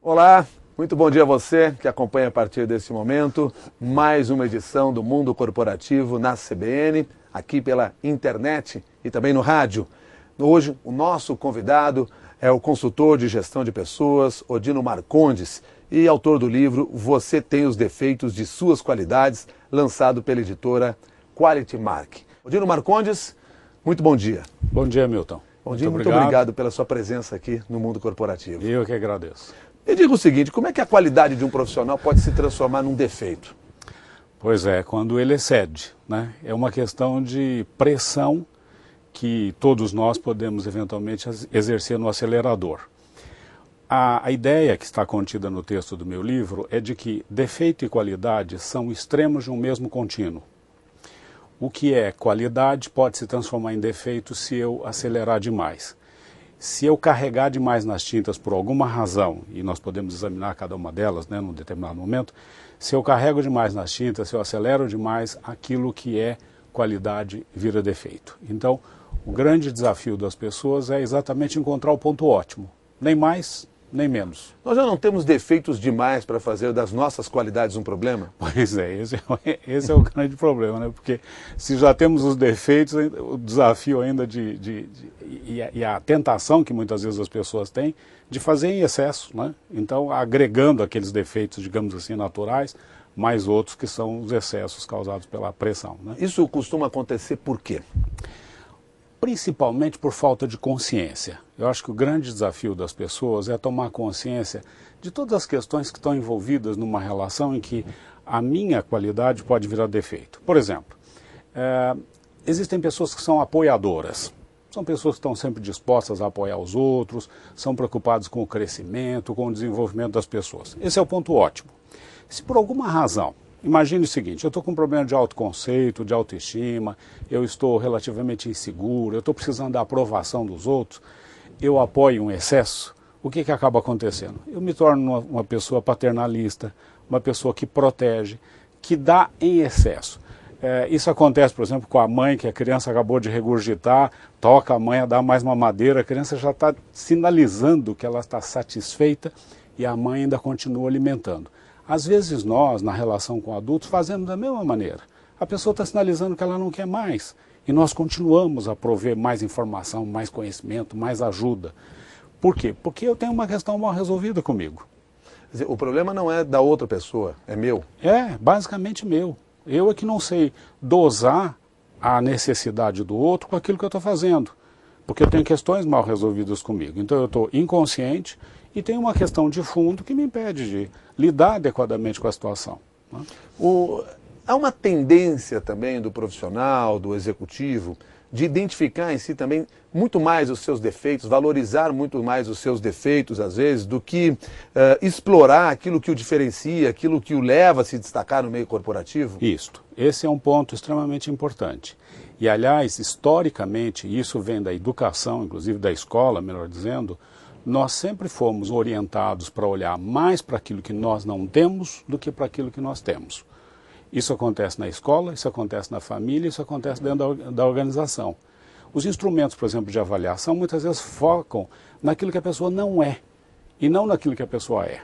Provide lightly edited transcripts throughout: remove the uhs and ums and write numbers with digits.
Olá, muito bom dia a você que acompanha a partir desse momento mais uma edição do Mundo Corporativo na CBN, aqui pela internet e também no rádio. Hoje o nosso convidado é o consultor de gestão de pessoas, Odino Marcondes, e autor do livro Você Tem os Defeitos de Suas Qualidades, lançado pela editora Quality Mark. Odino Marcondes, muito bom dia. Bom dia, Milton. Bom dia, muito obrigado pela sua presença aqui no Mundo Corporativo. Eu que agradeço. Me diga o seguinte, como é que a qualidade de um profissional pode se transformar num defeito? Pois é, quando ele excede, né? É uma questão de pressão que todos nós podemos eventualmente exercer no acelerador. A ideia que está contida no texto do meu livro é de que defeito e qualidade são extremos de um mesmo contínuo. O que é qualidade pode se transformar em defeito se eu acelerar demais. Se eu carregar demais nas tintas por alguma razão, e nós podemos examinar cada uma delas, né, num determinado momento, se eu carrego demais nas tintas, se eu acelero demais, aquilo que é qualidade vira defeito. Então, o grande desafio das pessoas é exatamente encontrar o ponto ótimo, nem mais, nem menos. Nós já não temos defeitos demais para fazer das nossas qualidades um problema? Pois é, esse é o grande problema, né? Porque se já temos os defeitos, o desafio ainda e a tentação que muitas vezes as pessoas têm de fazer em excesso, né? Então, agregando aqueles defeitos, digamos assim, naturais, mais outros que são os excessos causados pela pressão, né? Isso costuma acontecer por quê? Principalmente por falta de consciência. Eu acho que o grande desafio das pessoas é tomar consciência de todas as questões que estão envolvidas numa relação em que a minha qualidade pode virar defeito. Por exemplo, existem pessoas que são apoiadoras. São pessoas que estão sempre dispostas a apoiar os outros, são preocupadas com o crescimento, com o desenvolvimento das pessoas. Esse é o ponto ótimo. Se por alguma razão, imagine o seguinte, eu estou com um problema de autoconceito, de autoestima, eu estou relativamente inseguro, eu estou precisando da aprovação dos outros, eu apoio um excesso, o que acaba acontecendo? Eu me torno uma pessoa paternalista, uma pessoa que protege, que dá em excesso. Isso acontece, por exemplo, com a mãe, que a criança acabou de regurgitar, toca a mãe a dar mais mamadeira, a criança já está sinalizando que ela está satisfeita e a mãe ainda continua alimentando. Às vezes nós, na relação com adultos, fazemos da mesma maneira. A pessoa está sinalizando que ela não quer mais. E nós continuamos a prover mais informação, mais conhecimento, mais ajuda. Por quê? Porque eu tenho uma questão mal resolvida comigo. Quer dizer, o problema não é da outra pessoa, é meu. É, basicamente meu. Eu é que não sei dosar a necessidade do outro com aquilo que eu estou fazendo. Porque eu tenho questões mal resolvidas comigo. Então eu estou inconsciente e tem uma questão de fundo que me impede de lidar adequadamente com a situação, né? Há uma tendência também do profissional, do executivo, de identificar em si também muito mais os seus defeitos, valorizar muito mais os seus defeitos, às vezes, do que explorar aquilo que o diferencia, aquilo que o leva a se destacar no meio corporativo? Isto. Esse é um ponto extremamente importante. E, aliás, historicamente, isso vem da educação, inclusive da escola, melhor dizendo, nós sempre fomos orientados para olhar mais para aquilo que nós não temos do que para aquilo que nós temos. Isso acontece na escola, isso acontece na família, isso acontece dentro da organização. Os instrumentos, por exemplo, de avaliação, muitas vezes focam naquilo que a pessoa não é e não naquilo que a pessoa é,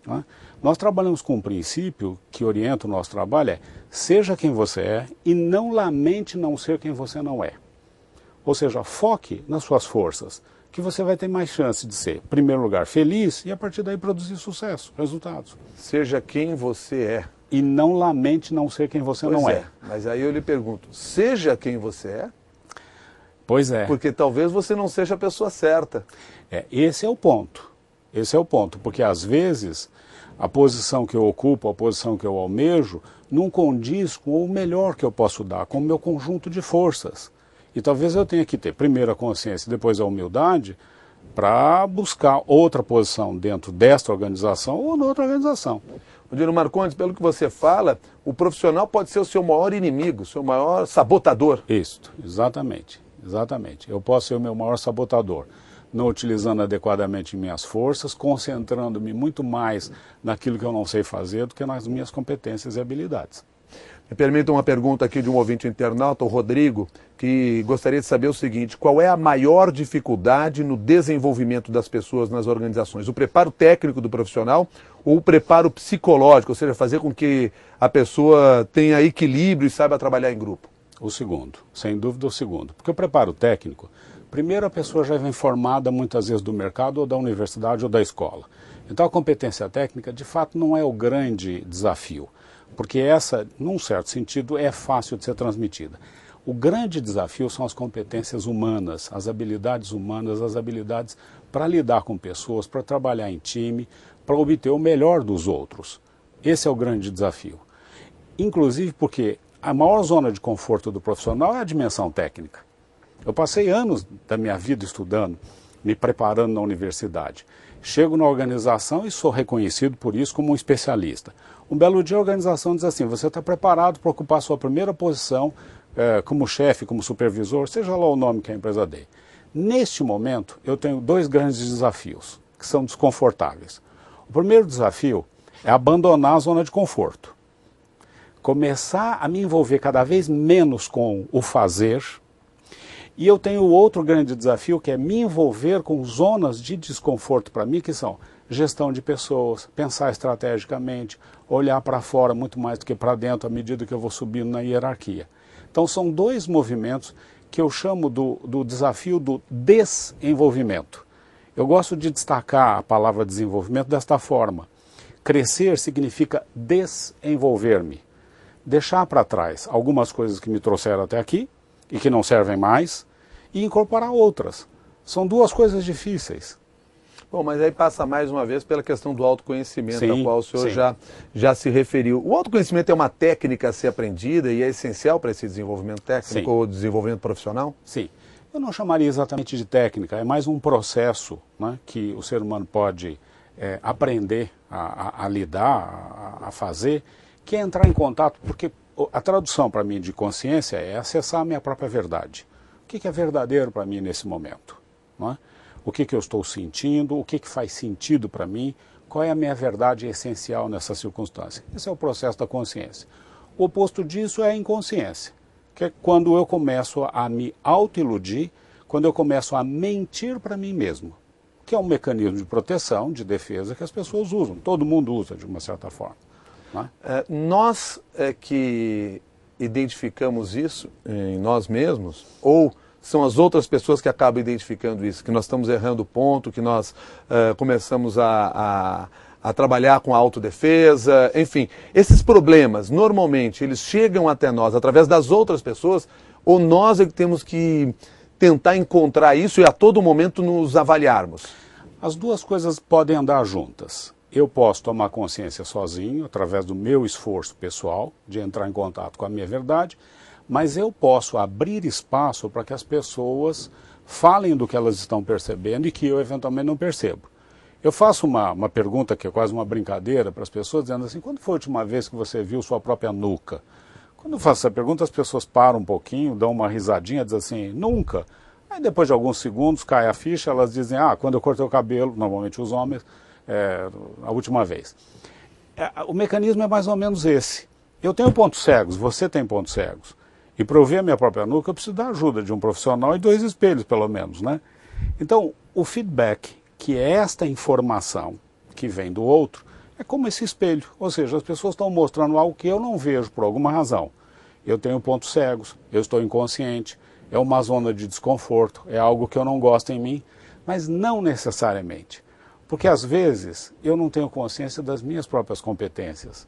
né? Nós trabalhamos com um princípio que orienta o nosso trabalho, seja quem você é e não lamente não ser quem você não é. Ou seja, foque nas suas forças, que você vai ter mais chance de ser, em primeiro lugar, feliz e a partir daí produzir sucesso, resultados. Seja quem você é. E não lamente não ser quem você não é. Mas aí eu lhe pergunto, seja quem você é? Pois é. Porque talvez você não seja a pessoa certa. Esse é o ponto. Esse é o ponto, porque às vezes a posição que eu ocupo, a posição que eu almejo, não condiz com o melhor que eu posso dar, com o meu conjunto de forças. E talvez eu tenha que ter primeiro a consciência e depois a humildade para buscar outra posição dentro desta organização ou noutra organização. Odino Marcondes, pelo que você fala, o profissional pode ser o seu maior inimigo, o seu maior sabotador. Isso, exatamente, exatamente. Eu posso ser o meu maior sabotador, não utilizando adequadamente minhas forças, concentrando-me muito mais naquilo que eu não sei fazer do que nas minhas competências e habilidades. Me permita uma pergunta aqui de um ouvinte internauta, o Rodrigo, que gostaria de saber o seguinte: qual é a maior dificuldade no desenvolvimento das pessoas nas organizações? O preparo técnico do profissional ou o preparo psicológico, ou seja, fazer com que a pessoa tenha equilíbrio e saiba trabalhar em grupo? O segundo, sem dúvida o segundo. Porque o preparo técnico, primeiro a pessoa já vem formada muitas vezes do mercado ou da universidade ou da escola. Então a competência técnica, de fato, não é o grande desafio, porque essa, num certo sentido, é fácil de ser transmitida. O grande desafio são as competências humanas, as habilidades humanas, as habilidades para lidar com pessoas, para trabalhar em time, para obter o melhor dos outros. Esse é o grande desafio. Inclusive porque a maior zona de conforto do profissional é a dimensão técnica. Eu passei anos da minha vida estudando, me preparando na universidade. Chego na organização e sou reconhecido por isso como um especialista. Um belo dia a organização diz assim: você está preparado para ocupar a sua primeira posição como chefe, como supervisor, seja lá o nome que a empresa dê. Neste momento, eu tenho dois grandes desafios, que são desconfortáveis. O primeiro desafio é abandonar a zona de conforto. Começar a me envolver cada vez menos com o fazer. E eu tenho outro grande desafio, que é me envolver com zonas de desconforto para mim, que são gestão de pessoas, pensar estrategicamente, olhar para fora muito mais do que para dentro à medida que eu vou subindo na hierarquia. Então são dois movimentos que eu chamo do desafio do desenvolvimento. Eu gosto de destacar a palavra desenvolvimento desta forma. Crescer significa desenvolver-me. Deixar para trás algumas coisas que me trouxeram até aqui e que não servem mais, e incorporar outras. São duas coisas difíceis. Bom, mas aí passa mais uma vez pela questão do autoconhecimento, Sim, ao qual o senhor já se referiu. O autoconhecimento é uma técnica a ser aprendida e é essencial para esse desenvolvimento técnico ou desenvolvimento profissional? Sim. Eu não chamaria exatamente de técnica, é mais um processo, né, que o ser humano pode aprender a lidar, a fazer, que é entrar em contato, porque a tradução para mim de consciência é acessar a minha própria verdade. O que é verdadeiro para mim nesse momento? Não é? O que eu estou sentindo, o que faz sentido para mim, qual é a minha verdade essencial nessa circunstância. Esse é o processo da consciência. O oposto disso é a inconsciência, que é quando eu começo a me autoiludir, quando eu começo a mentir para mim mesmo, que é um mecanismo de proteção, de defesa que as pessoas usam, todo mundo usa de uma certa forma. Não é? Nós que identificamos isso em nós mesmos, ou são as outras pessoas que acabam identificando isso, que nós estamos errando o ponto, que nós começamos a trabalhar com a autodefesa, enfim. Esses problemas, normalmente, eles chegam até nós através das outras pessoas, ou nós é que temos que tentar encontrar isso e a todo momento nos avaliarmos? As duas coisas podem andar juntas. Eu posso tomar consciência sozinho, através do meu esforço pessoal, de entrar em contato com a minha verdade, mas eu posso abrir espaço para que as pessoas falem do que elas estão percebendo e que eu eventualmente não percebo. Eu faço uma pergunta que é quase uma brincadeira para as pessoas, dizendo assim: quando foi a última vez que você viu sua própria nuca? Quando eu faço essa pergunta, as pessoas param um pouquinho, dão uma risadinha, dizem assim: nunca. Aí depois de alguns segundos cai a ficha, elas dizem: quando eu cortei o cabelo, normalmente os homens, a última vez. O mecanismo é mais ou menos esse. Eu tenho pontos cegos, você tem pontos cegos. E para eu ver a minha própria nuca, eu preciso da ajuda de um profissional e 2 espelhos, pelo menos, né? Então, o feedback, que é esta informação que vem do outro, é como esse espelho. Ou seja, as pessoas estão mostrando algo que eu não vejo por alguma razão. Eu tenho pontos cegos, eu estou inconsciente, é uma zona de desconforto, é algo que eu não gosto em mim, mas não necessariamente. Porque às vezes eu não tenho consciência das minhas próprias competências.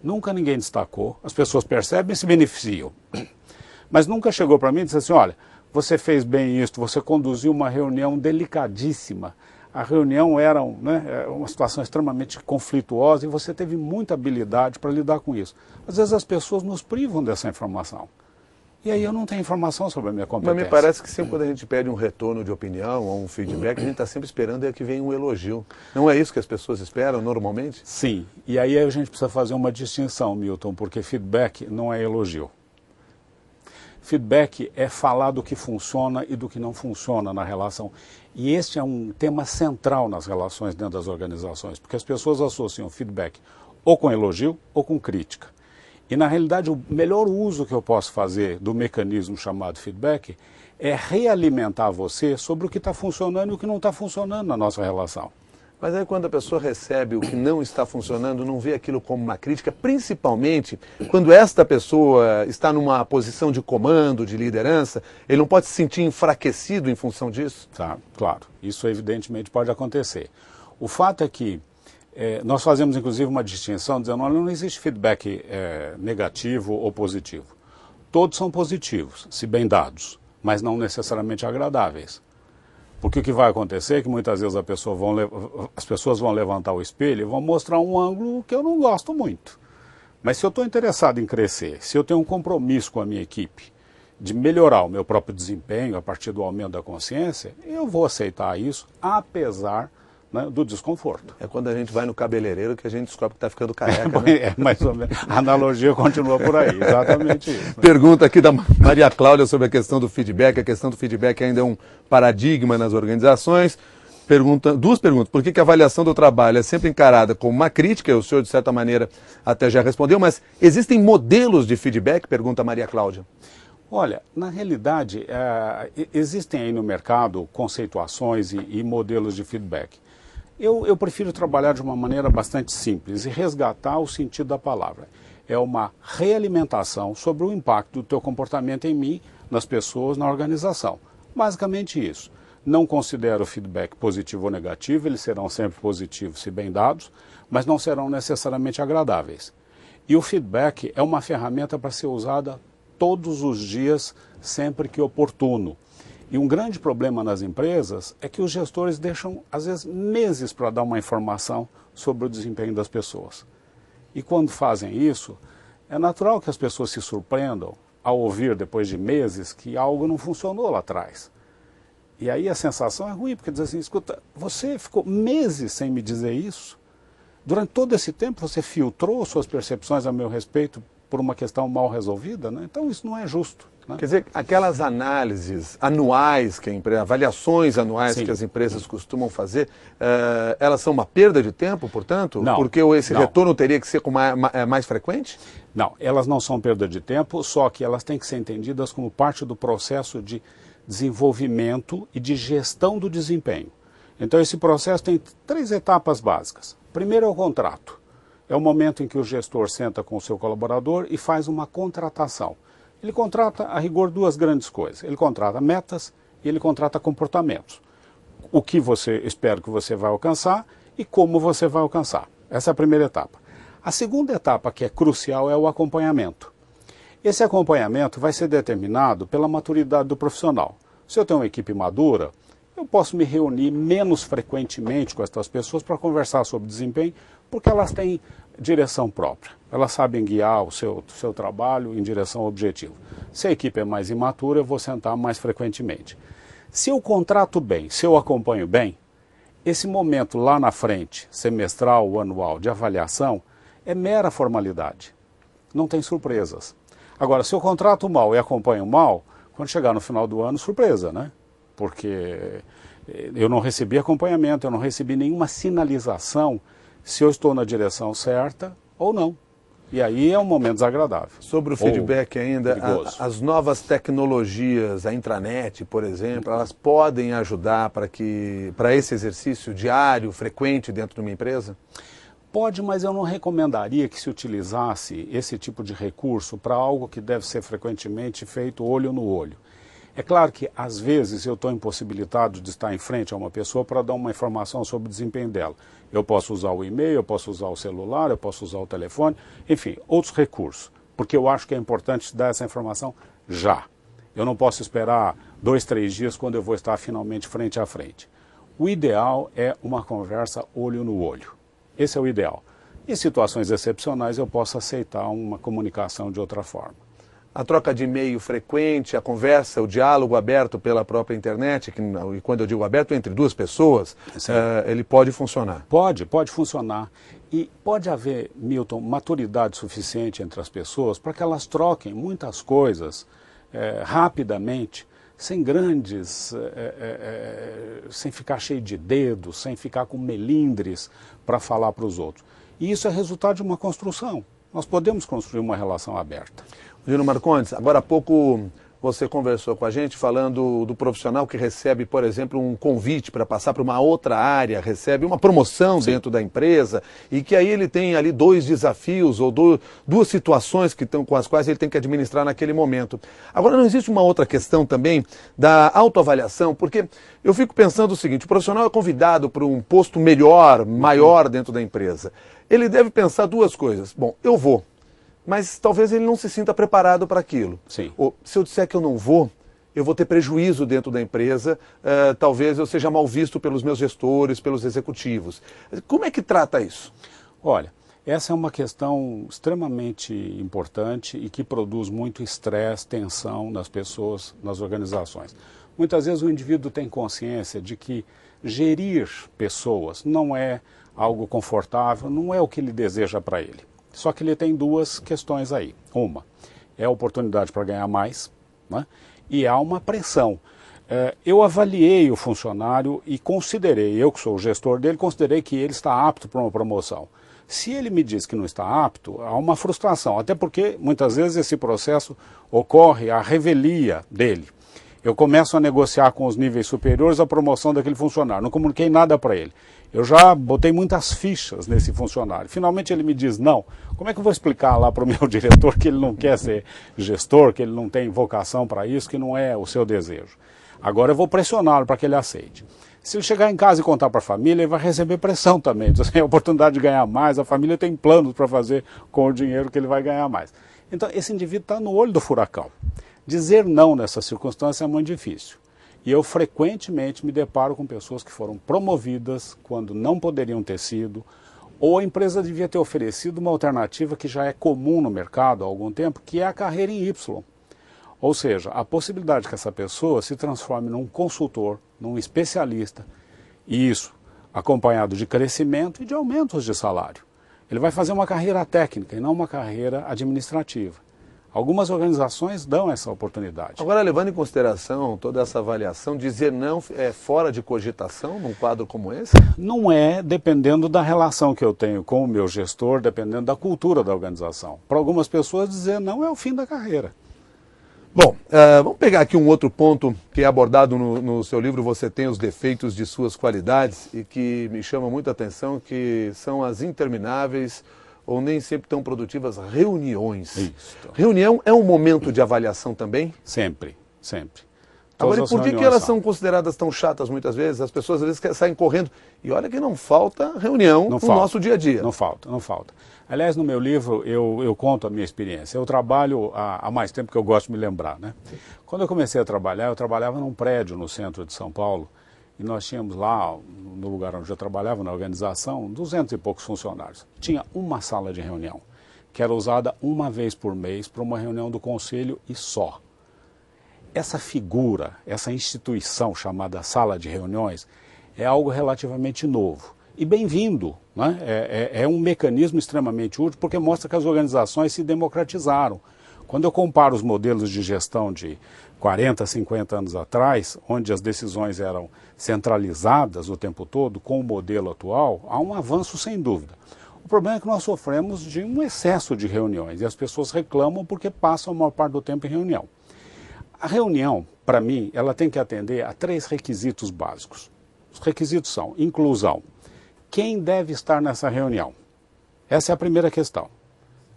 Nunca ninguém destacou, as pessoas percebem e se beneficiam. Mas nunca chegou para mim e disse assim: olha, você fez bem isso, você conduziu uma reunião delicadíssima. A reunião era uma situação extremamente conflituosa e você teve muita habilidade para lidar com isso. Às vezes as pessoas nos privam dessa informação. E aí eu não tenho informação sobre a minha competência. Mas me parece que sempre quando a gente pede um retorno de opinião ou um feedback, a gente está sempre esperando que venha um elogio. Não é isso que as pessoas esperam normalmente? Sim, e aí a gente precisa fazer uma distinção, Milton, porque feedback não é elogio. Feedback é falar do que funciona e do que não funciona na relação. E este é um tema central nas relações dentro das organizações, porque as pessoas associam feedback ou com elogio ou com crítica. E na realidade o melhor uso que eu posso fazer do mecanismo chamado feedback é realimentar você sobre o que está funcionando e o que não está funcionando na nossa relação. Mas aí quando a pessoa recebe o que não está funcionando, não vê aquilo como uma crítica, principalmente quando esta pessoa está numa posição de comando, de liderança, ele não pode se sentir enfraquecido em função disso? Tá, claro, isso evidentemente pode acontecer. O fato é que nós fazemos inclusive uma distinção dizendo que não existe feedback negativo ou positivo. Todos são positivos, se bem dados, mas não necessariamente agradáveis. Porque o que vai acontecer é que muitas vezes as pessoas vão levantar o espelho e vão mostrar um ângulo que eu não gosto muito. Mas se eu estou interessado em crescer, se eu tenho um compromisso com a minha equipe de melhorar o meu próprio desempenho a partir do aumento da consciência, eu vou aceitar isso, apesar, né, do desconforto. É quando a gente vai no cabeleireiro que a gente descobre que está ficando careca, né? É, mais ou menos. A analogia continua por aí, exatamente isso. Né? Pergunta aqui da Maria Cláudia sobre a questão do feedback. A questão do feedback ainda é um paradigma nas organizações. Duas perguntas. Por que a avaliação do trabalho é sempre encarada como uma crítica? O senhor, de certa maneira, até já respondeu, mas existem modelos de feedback? Pergunta a Maria Cláudia. Olha, na realidade, existem aí no mercado conceituações e modelos de feedback. Eu prefiro trabalhar de uma maneira bastante simples e resgatar o sentido da palavra. É uma realimentação sobre o impacto do teu comportamento em mim, nas pessoas, na organização. Basicamente isso. Não considero o feedback positivo ou negativo, eles serão sempre positivos se bem dados, mas não serão necessariamente agradáveis. E o feedback é uma ferramenta para ser usada todos os dias, sempre que oportuno. E um grande problema nas empresas é que os gestores deixam, às vezes, meses para dar uma informação sobre o desempenho das pessoas. E quando fazem isso, é natural que as pessoas se surpreendam ao ouvir, depois de meses, que algo não funcionou lá atrás. E aí a sensação é ruim, porque diz assim, escuta, você ficou meses sem me dizer isso? Durante todo esse tempo você filtrou suas percepções a meu respeito por uma questão mal resolvida, né? Então isso não é justo. Né? Quer dizer, aquelas análises anuais, avaliações anuais que as empresas costumam fazer, elas são uma perda de tempo, portanto? Não, porque esse retorno teria que ser mais frequente? Não, elas não são perda de tempo, só que elas têm que ser entendidas como parte do processo de desenvolvimento e de gestão do desempenho. Então esse processo tem 3 etapas básicas. Primeiro é o contrato. É o momento em que o gestor senta com o seu colaborador e faz uma contratação. Ele contrata, a rigor, 2 grandes coisas. Ele contrata metas e ele contrata comportamentos. O que você espera que você vai alcançar e como você vai alcançar. Essa é a primeira etapa. A segunda etapa, que é crucial, é o acompanhamento. Esse acompanhamento vai ser determinado pela maturidade do profissional. Se eu tenho uma equipe madura, eu posso me reunir menos frequentemente com essas pessoas para conversar sobre desempenho, porque elas têm direção própria. Elas sabem guiar o seu trabalho em direção ao objetivo. Se a equipe é mais imatura, eu vou sentar mais frequentemente. Se eu contrato bem, se eu acompanho bem, esse momento lá na frente, semestral ou anual de avaliação, é mera formalidade. Não tem surpresas. Agora, se eu contrato mal e acompanho mal, quando chegar no final do ano, surpresa, né? Porque eu não recebi acompanhamento, eu não recebi nenhuma sinalização se eu estou na direção certa ou não. E aí é um momento desagradável. Sobre o feedback ainda, as novas tecnologias, a intranet, por exemplo, elas podem ajudar para esse exercício diário, frequente dentro de uma empresa? Pode, mas eu não recomendaria que se utilizasse esse tipo de recurso para algo que deve ser frequentemente feito olho no olho. É claro que, às vezes, eu estou impossibilitado de estar em frente a uma pessoa para dar uma informação sobre o desempenho dela. Eu posso usar o e-mail, eu posso usar o celular, eu posso usar o telefone, enfim, outros recursos. Porque eu acho que é importante dar essa informação já. Eu não posso esperar 2, 3 dias quando eu vou estar finalmente frente a frente. O ideal é uma conversa olho no olho. Esse é o ideal. Em situações excepcionais, eu posso aceitar uma comunicação de outra forma. A troca de e-mail frequente, a conversa, o diálogo aberto pela própria internet, e quando eu digo aberto, entre 2 pessoas, ele pode funcionar? Pode funcionar. E pode haver, Milton, maturidade suficiente entre as pessoas para que elas troquem muitas coisas rapidamente, sem grandes, sem ficar cheio de dedos, sem ficar com melindres para falar para os outros. E isso é resultado de uma construção. Nós podemos construir uma relação aberta. Gino Marcondes, agora há pouco você conversou com a gente falando do profissional que recebe, por exemplo, um convite para passar para uma outra área, recebe uma promoção dentro da empresa e que aí ele tem ali 2 desafios ou duas situações com as quais ele tem que administrar naquele momento. Agora, não existe uma outra questão também da autoavaliação, porque eu fico pensando o seguinte, o profissional é convidado para um posto melhor, maior dentro da empresa. Ele deve pensar 2 coisas. Bom, eu vou. Mas talvez ele não se sinta preparado para aquilo. Sim. Ou, se eu disser que eu não vou, eu vou ter prejuízo dentro da empresa, talvez eu seja mal visto pelos meus gestores, pelos executivos. Como é que trata isso? Olha, essa é uma questão extremamente importante e que produz muito estresse, tensão nas pessoas, nas organizações. Muitas vezes o indivíduo tem consciência de que gerir pessoas não é algo confortável, não é o que ele deseja para ele. Só que ele tem 2 questões aí. Uma é a oportunidade para ganhar mais, né? E há uma pressão. Eu avaliei o funcionário e considerei, eu que sou o gestor dele, considerei que ele está apto para uma promoção. Se ele me diz que não está apto, há uma frustração, até porque muitas vezes esse processo ocorre à revelia dele. Eu começo a negociar com os níveis superiores a promoção daquele funcionário, não comuniquei nada para ele. Eu já botei muitas fichas nesse funcionário. Finalmente ele me diz não. Como é que eu vou explicar lá para o meu diretor que ele não quer ser gestor, que ele não tem vocação para isso, que não é o seu desejo? Agora eu vou pressioná-lo para que ele aceite. Se ele chegar em casa e contar para a família, ele vai receber pressão também. Então, tem a oportunidade de ganhar mais, a família tem planos para fazer com o dinheiro que ele vai ganhar mais. Então esse indivíduo está no olho do furacão. Dizer não nessa circunstância é muito difícil. E eu frequentemente me deparo com pessoas que foram promovidas quando não poderiam ter sido, ou a empresa devia ter oferecido uma alternativa que já é comum no mercado há algum tempo, que é a carreira em Y. Ou seja, a possibilidade que essa pessoa se transforme num consultor, num especialista, e isso acompanhado de crescimento e de aumentos de salário. Ele vai fazer uma carreira técnica e não uma carreira administrativa. Algumas organizações dão essa oportunidade. Agora, levando em consideração toda essa avaliação, dizer não é fora de cogitação num quadro como esse? Não é, dependendo da relação que eu tenho com o meu gestor, dependendo da cultura da organização. Para algumas pessoas, dizer não é o fim da carreira. Bom, vamos pegar aqui um outro ponto que é abordado no seu livro, Você Tem os Defeitos de Suas Qualidades, e que me chama muita atenção, que são as intermináveis ou nem sempre tão produtivas reuniões. Isso. Reunião é um momento de avaliação também? Sempre, sempre. Agora, e por que elas são consideradas tão chatas muitas vezes? As pessoas às vezes saem correndo. E olha que não falta reunião no nosso dia a dia. Não falta, não falta. Aliás, no meu livro eu conto a minha experiência. Eu trabalho há mais tempo que eu gosto de me lembrar, né? Quando eu comecei a trabalhar, eu trabalhava num prédio no centro de São Paulo. E nós tínhamos lá, no lugar onde eu trabalhava, na organização, 200 e poucos funcionários. Tinha uma sala de reunião, que era usada uma vez por mês para uma reunião do conselho e só. Essa figura, essa instituição chamada sala de reuniões, é algo relativamente novo. E bem-vindo, né? É um mecanismo extremamente útil porque mostra que as organizações se democratizaram. Quando eu comparo os modelos de gestão de 40, 50 anos atrás, onde as decisões eram centralizadas o tempo todo, com o modelo atual, há um avanço sem dúvida. O problema é que nós sofremos de um excesso de reuniões e as pessoas reclamam porque passam a maior parte do tempo em reunião. A reunião, para mim, ela tem que atender a 3 requisitos básicos. Os requisitos são inclusão. Quem deve estar nessa reunião? Essa é a primeira questão.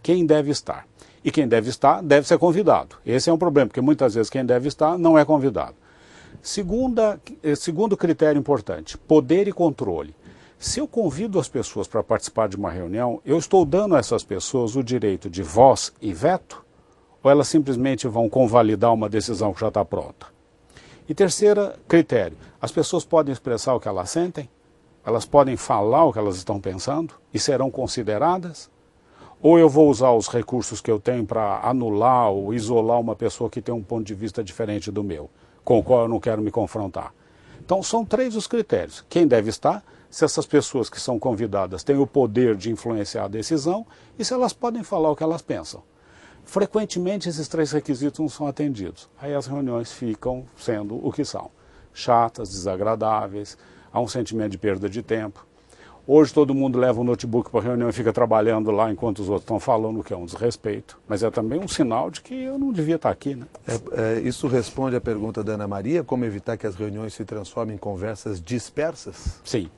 Quem deve estar? E quem deve estar deve ser convidado. Esse é um problema, porque muitas vezes quem deve estar não é convidado. Segundo critério importante, poder e controle. Se eu convido as pessoas para participar de uma reunião, eu estou dando a essas pessoas o direito de voz e veto? Ou elas simplesmente vão convalidar uma decisão que já está pronta? E terceiro critério, as pessoas podem expressar o que elas sentem? Elas podem falar o que elas estão pensando e serão consideradas? Ou eu vou usar os recursos que eu tenho para anular ou isolar uma pessoa que tem um ponto de vista diferente do meu, com o qual eu não quero me confrontar? Então são 3 os critérios. Quem deve estar, se essas pessoas que são convidadas têm o poder de influenciar a decisão e se elas podem falar o que elas pensam. Frequentemente esses 3 requisitos não são atendidos. Aí as reuniões ficam sendo o que são. Chatas, desagradáveis, há um sentimento de perda de tempo. Hoje todo mundo leva um notebook para a reunião e fica trabalhando lá enquanto os outros estão falando, o que é um desrespeito. Mas é também um sinal de que eu não devia estar aqui, né? Isso responde à pergunta da Ana Maria, como evitar que as reuniões se transformem em conversas dispersas? Sim,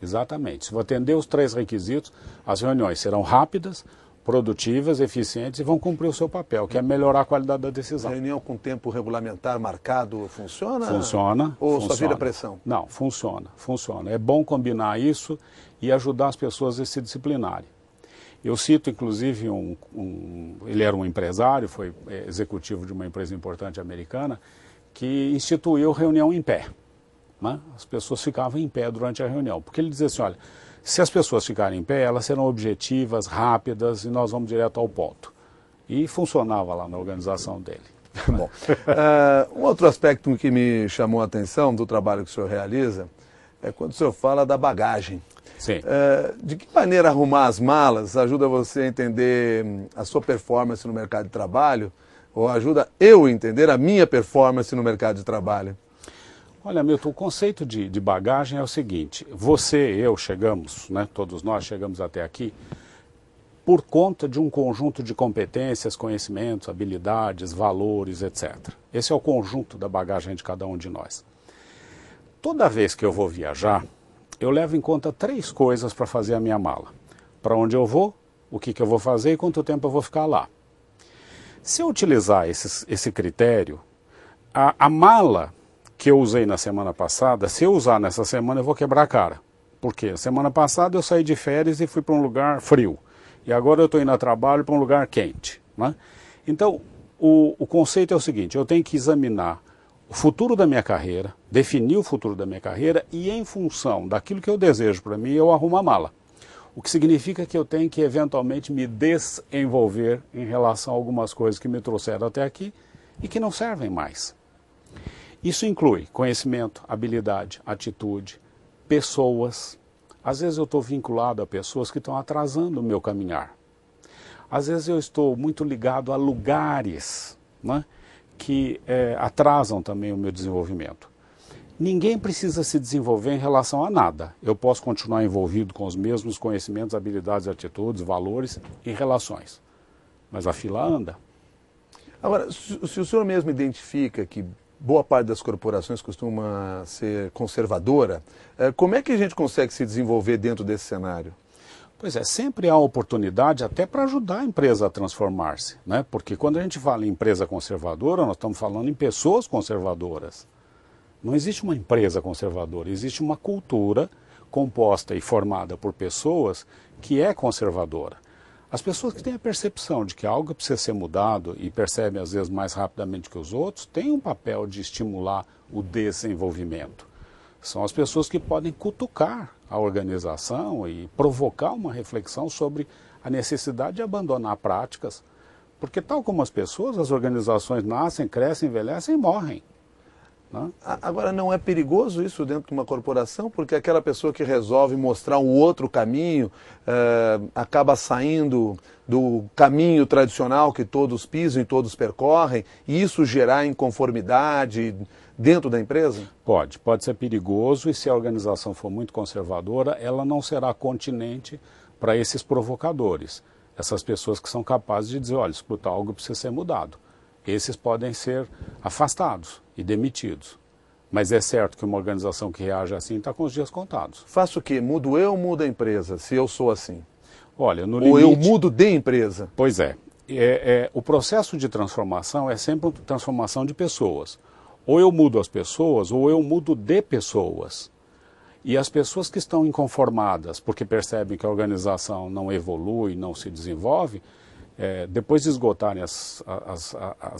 exatamente. Se for atender os 3 requisitos, as reuniões serão rápidas, produtivas, eficientes e vão cumprir o seu papel, que é melhorar a qualidade da decisão. Reunião com tempo regulamentar marcado funciona? Funciona. Ou funciona. só vira pressão? Não, funciona. É bom combinar isso e ajudar as pessoas a se disciplinarem. Eu cito, inclusive, ele era um empresário, foi executivo de uma empresa importante americana, que instituiu reunião em pé. Né? As pessoas ficavam em pé durante a reunião, porque ele dizia assim, olha, se as pessoas ficarem em pé, elas serão objetivas, rápidas e nós vamos direto ao ponto. E funcionava lá na organização dele. Bom, um outro aspecto que me chamou a atenção do trabalho que o senhor realiza é quando o senhor fala da bagagem. Sim. De que maneira arrumar as malas ajuda você a entender a sua performance no mercado de trabalho ou ajuda eu a entender a minha performance no mercado de trabalho? Olha, Milton, o conceito de bagagem é o seguinte, você e eu chegamos, né, todos nós chegamos até aqui, por conta de um conjunto de competências, conhecimentos, habilidades, valores, etc. Esse é o conjunto da bagagem de cada um de nós. Toda vez que eu vou viajar, eu levo em conta 3 coisas para fazer a minha mala. Para onde eu vou, o que eu vou fazer e quanto tempo eu vou ficar lá. Se eu utilizar esse critério, a mala que eu usei na semana passada, se eu usar nessa semana eu vou quebrar a cara. Por quê? Semana passada eu saí de férias e fui para um lugar frio. E agora eu estou indo a trabalho para um lugar quente. Né? Então, o conceito é o seguinte, eu tenho que examinar o futuro da minha carreira, definir o futuro da minha carreira e em função daquilo que eu desejo para mim, eu arrumo a mala. O que significa que eu tenho que eventualmente me desenvolver em relação a algumas coisas que me trouxeram até aqui e que não servem mais. Isso inclui conhecimento, habilidade, atitude, pessoas. Às vezes eu estou vinculado a pessoas que estão atrasando o meu caminhar. Às vezes eu estou muito ligado a lugares, né, que atrasam também o meu desenvolvimento. Ninguém precisa se desenvolver em relação a nada. Eu posso continuar envolvido com os mesmos conhecimentos, habilidades, atitudes, valores e relações. Mas a fila anda. Agora, se o senhor mesmo identifica que boa parte das corporações costuma ser conservadora, como é que a gente consegue se desenvolver dentro desse cenário? Pois é, sempre há oportunidade até para ajudar a empresa a transformar-se, né? Porque quando a gente fala em empresa conservadora, nós estamos falando em pessoas conservadoras. Não existe uma empresa conservadora, existe uma cultura composta e formada por pessoas que é conservadora. As pessoas que têm a percepção de que algo precisa ser mudado e percebem às vezes mais rapidamente que os outros, têm um papel de estimular o desenvolvimento. São as pessoas que podem cutucar a organização e provocar uma reflexão sobre a necessidade de abandonar práticas, porque tal como as pessoas, as organizações nascem, crescem, envelhecem e morrem. Agora, não é perigoso isso dentro de uma corporação? Porque aquela pessoa que resolve mostrar um outro caminho acaba saindo do caminho tradicional que todos pisam e todos percorrem, e isso gerar inconformidade dentro da empresa? Pode ser perigoso, e se a organização for muito conservadora, ela não será continente para esses provocadores. Essas pessoas que são capazes de dizer, olha, escuta, algo precisa ser mudado. Esses podem ser afastados e demitidos. Mas é certo que uma organização que reage assim está com os dias contados. Faço o quê? Mudo eu ou mudo a empresa, se eu sou assim? Olha, no limite... Ou eu mudo de empresa? Pois é. O processo de transformação é sempre uma transformação de pessoas. Ou eu mudo as pessoas, ou eu mudo de pessoas. E as pessoas que estão inconformadas porque percebem que a organização não evolui, não se desenvolve, depois de esgotarem as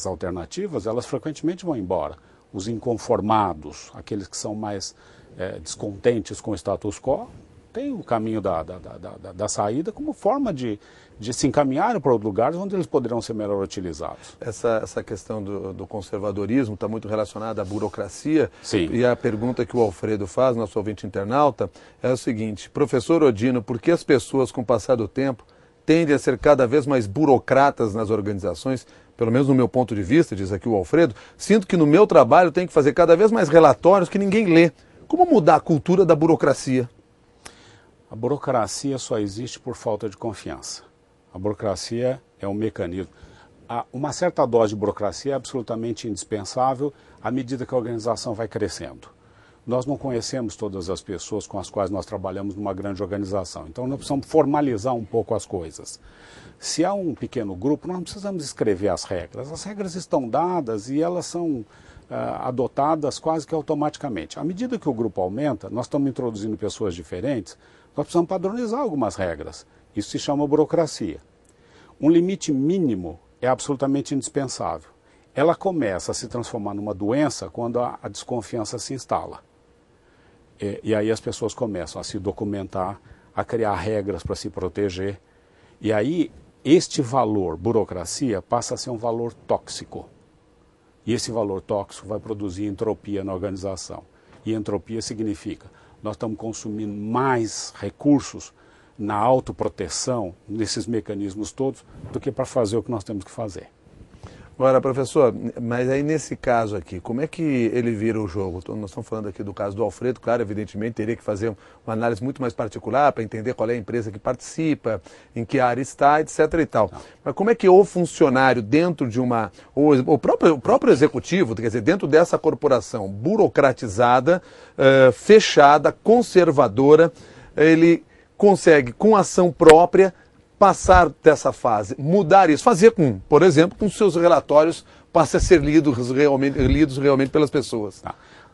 alternativas, elas frequentemente vão embora. Os inconformados, aqueles que são mais descontentes com o status quo, têm o caminho da saída como forma de se encaminhar para outros lugares onde eles poderão ser melhor utilizados. Essa questão do conservadorismo está muito relacionada à burocracia. Sim. E a pergunta que o Alfredo faz, nosso ouvinte internauta, é o seguinte: professor Odino, por que as pessoas, com o passar do tempo, tendem a ser cada vez mais burocratas nas organizações? Pelo menos no meu ponto de vista, diz aqui o Alfredo, sinto que no meu trabalho tenho que fazer cada vez mais relatórios que ninguém lê. Como mudar a cultura da burocracia? A burocracia só existe por falta de confiança. A burocracia é um mecanismo. Uma certa dose de burocracia é absolutamente indispensável à medida que a organização vai crescendo. Nós não conhecemos todas as pessoas com as quais nós trabalhamos numa grande organização, então nós precisamos formalizar um pouco as coisas. Se há um pequeno grupo, nós não precisamos escrever as regras estão dadas e elas são adotadas quase que automaticamente. À medida que o grupo aumenta, nós estamos introduzindo pessoas diferentes, nós precisamos padronizar algumas regras. Isso se chama burocracia. Um limite mínimo é absolutamente indispensável. Ela começa a se transformar numa doença quando a desconfiança se instala. E aí as pessoas começam a se documentar, a criar regras para se proteger. E aí este valor, burocracia, passa a ser um valor tóxico. E esse valor tóxico vai produzir entropia na organização. E entropia significa, nós estamos consumindo mais recursos na autoproteção, nesses mecanismos todos, do que para fazer o que nós temos que fazer. Agora, professor, mas aí nesse caso aqui, como é que ele vira o jogo? Nós estamos falando aqui do caso do Alfredo, claro, evidentemente teria que fazer uma análise muito mais particular para entender qual é a empresa que participa, em que área está, etc. e tal. Mas como é que o funcionário dentro de uma, o próprio executivo, quer dizer, dentro dessa corporação burocratizada, fechada, conservadora, ele consegue, com ação própria, passar dessa fase, mudar isso, fazer com, por exemplo, com seus relatórios passem a ser lidos realmente pelas pessoas.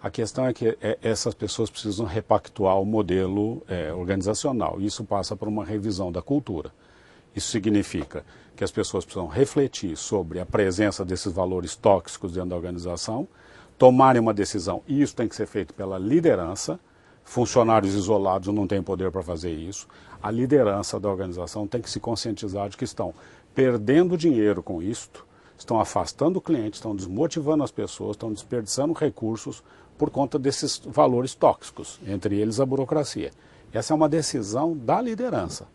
A questão é que essas pessoas precisam repactuar o modelo organizacional. Isso passa por uma revisão da cultura. Isso significa que as pessoas precisam refletir sobre a presença desses valores tóxicos dentro da organização, tomarem uma decisão, e isso tem que ser feito pela liderança. Funcionários isolados não têm poder para fazer isso. A liderança da organização tem que se conscientizar de que estão perdendo dinheiro com isto, estão afastando o cliente, estão desmotivando as pessoas, estão desperdiçando recursos por conta desses valores tóxicos, entre eles a burocracia. Essa é uma decisão da liderança.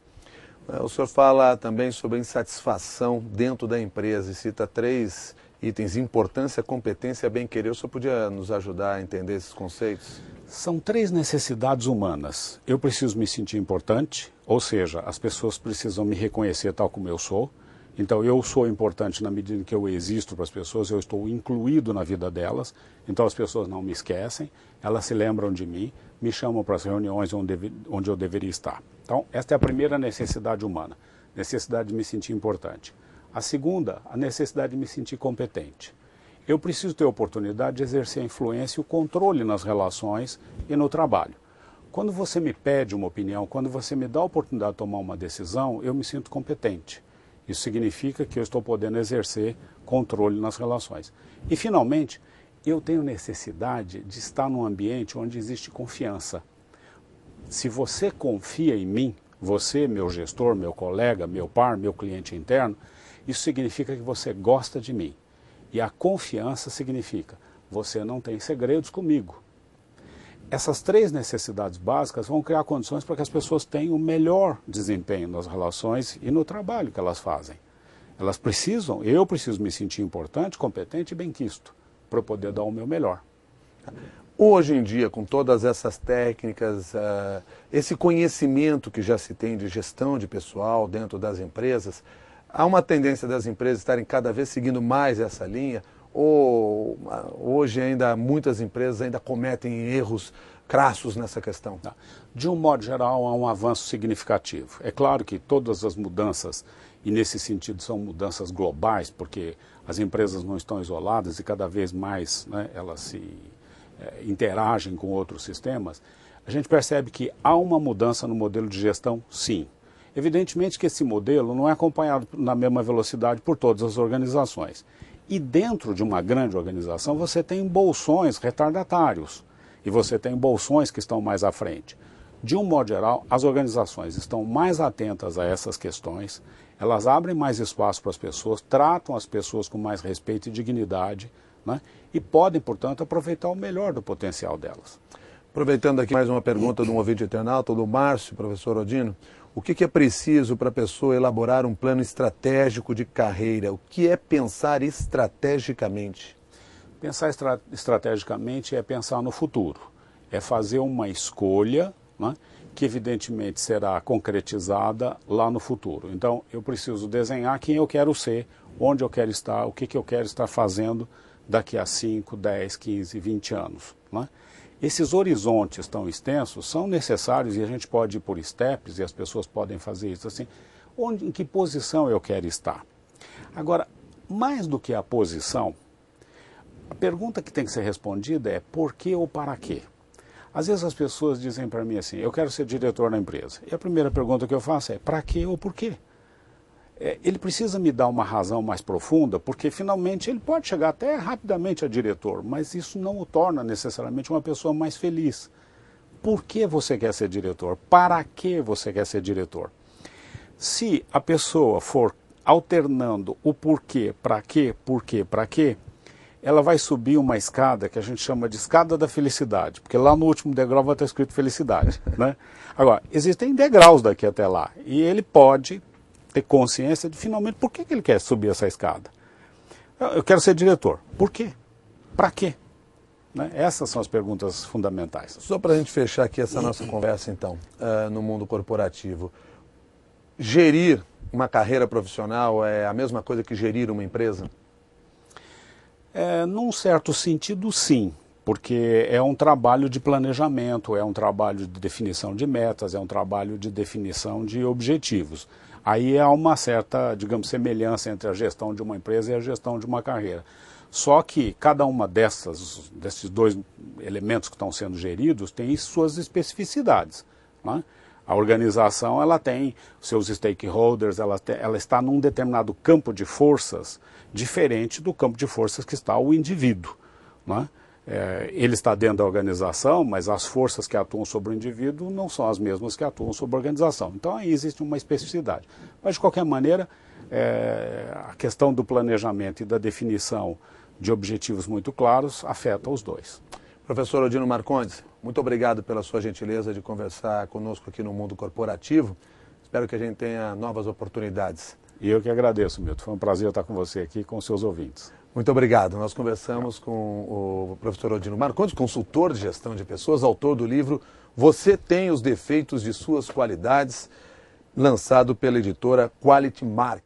O senhor fala também sobre a insatisfação dentro da empresa e cita 3 itens: importância, competência, bem-querer. O senhor podia nos ajudar a entender esses conceitos? São 3 necessidades humanas. Eu preciso me sentir importante, ou seja, as pessoas precisam me reconhecer tal como eu sou. Então eu sou importante na medida que eu existo para as pessoas, eu estou incluído na vida delas, então as pessoas não me esquecem, elas se lembram de mim, me chamam para as reuniões onde eu deveria estar. Então esta é a primeira necessidade humana, necessidade de me sentir importante. A segunda, a necessidade de me sentir competente. Eu preciso ter a oportunidade de exercer a influência e o controle nas relações e no trabalho. Quando você me pede uma opinião, quando você me dá a oportunidade de tomar uma decisão, eu me sinto competente. Isso significa que eu estou podendo exercer controle nas relações. E, finalmente, eu tenho necessidade de estar num ambiente onde existe confiança. Se você confia em mim, você, meu gestor, meu colega, meu par, meu cliente interno, isso significa que você gosta de mim. E a confiança significa, você não tem segredos comigo. Essas 3 necessidades básicas vão criar condições para que as pessoas tenham o melhor desempenho nas relações e no trabalho que elas fazem. Elas precisam, eu preciso me sentir importante, competente e bem-quisto, para eu poder dar o meu melhor. Hoje em dia, com todas essas técnicas, esse conhecimento que já se tem de gestão de pessoal dentro das empresas, há uma tendência das empresas estarem cada vez seguindo mais essa linha? Ou hoje ainda muitas empresas ainda cometem erros crassos nessa questão? De um modo geral, há um avanço significativo. É claro que todas as mudanças, e nesse sentido são mudanças globais, porque as empresas não estão isoladas e cada vez mais, né, elas se interagem com outros sistemas, a gente percebe que há uma mudança no modelo de gestão, sim. Evidentemente que esse modelo não é acompanhado na mesma velocidade por todas as organizações. E dentro de uma grande organização você tem bolsões retardatários e você tem bolsões que estão mais à frente. De um modo geral, as organizações estão mais atentas a essas questões, elas abrem mais espaço para as pessoas, tratam as pessoas com mais respeito e dignidade, né? E podem, portanto, aproveitar o melhor do potencial delas. Aproveitando aqui mais uma pergunta de um ouvinte internauta, do Márcio, professor Odino. O que é preciso para a pessoa elaborar um plano estratégico de carreira? O que é pensar estrategicamente? Pensar estrategicamente é pensar no futuro, é fazer uma escolha, né, que evidentemente será concretizada lá no futuro. Então, eu preciso desenhar quem eu quero ser, onde eu quero estar, o que eu quero estar fazendo daqui a 5, 10, 15, 20 anos. Né? Esses horizontes tão extensos são necessários e a gente pode ir por steps e as pessoas podem fazer isso assim. Em que posição eu quero estar? Agora, mais do que a posição, a pergunta que tem que ser respondida é por que ou para quê? Às vezes as pessoas dizem para mim assim, eu quero ser diretor na empresa. E a primeira pergunta que eu faço é, para quê ou por quê? Ele precisa me dar uma razão mais profunda, porque finalmente ele pode chegar até rapidamente a diretor, mas isso não o torna necessariamente uma pessoa mais feliz. Por que você quer ser diretor? Para que você quer ser diretor? Se a pessoa for alternando o porquê, para quê, ela vai subir uma escada que a gente chama de escada da felicidade, porque lá no último degrau vai estar escrito felicidade. Né? Agora, existem degraus daqui até lá, e ele pode ter consciência de finalmente por que ele quer subir essa escada. Eu quero ser diretor. Por quê? Para quê? Né? Essas são as perguntas fundamentais. Só para a gente fechar aqui essa nossa conversa, então, no mundo corporativo. Gerir uma carreira profissional é a mesma coisa que gerir uma empresa? Num certo sentido, sim, porque é um trabalho de planejamento, é um trabalho de definição de metas, é um trabalho de definição de objetivos. Aí há uma certa, digamos, semelhança entre a gestão de uma empresa e a gestão de uma carreira. Só que cada uma desses dois elementos que estão sendo geridos tem suas especificidades. Né? A organização ela tem seus stakeholders, ela está num determinado campo de forças diferente do campo de forças que está o indivíduo. Né? Ele está dentro da organização, mas as forças que atuam sobre o indivíduo não são as mesmas que atuam sobre a organização. Então aí existe uma especificidade. Mas de qualquer maneira, a questão do planejamento e da definição de objetivos muito claros afeta os dois. Professor Odino Marcondes, muito obrigado pela sua gentileza de conversar conosco aqui no Mundo Corporativo. Espero que a gente tenha novas oportunidades. E eu que agradeço, Milton. Foi um prazer estar com você aqui e com os seus ouvintes. Muito obrigado. Nós conversamos com o professor Odino Marcondes, consultor de gestão de pessoas, autor do livro Você Tem os Defeitos de Suas Qualidades, lançado pela editora Quality Mark.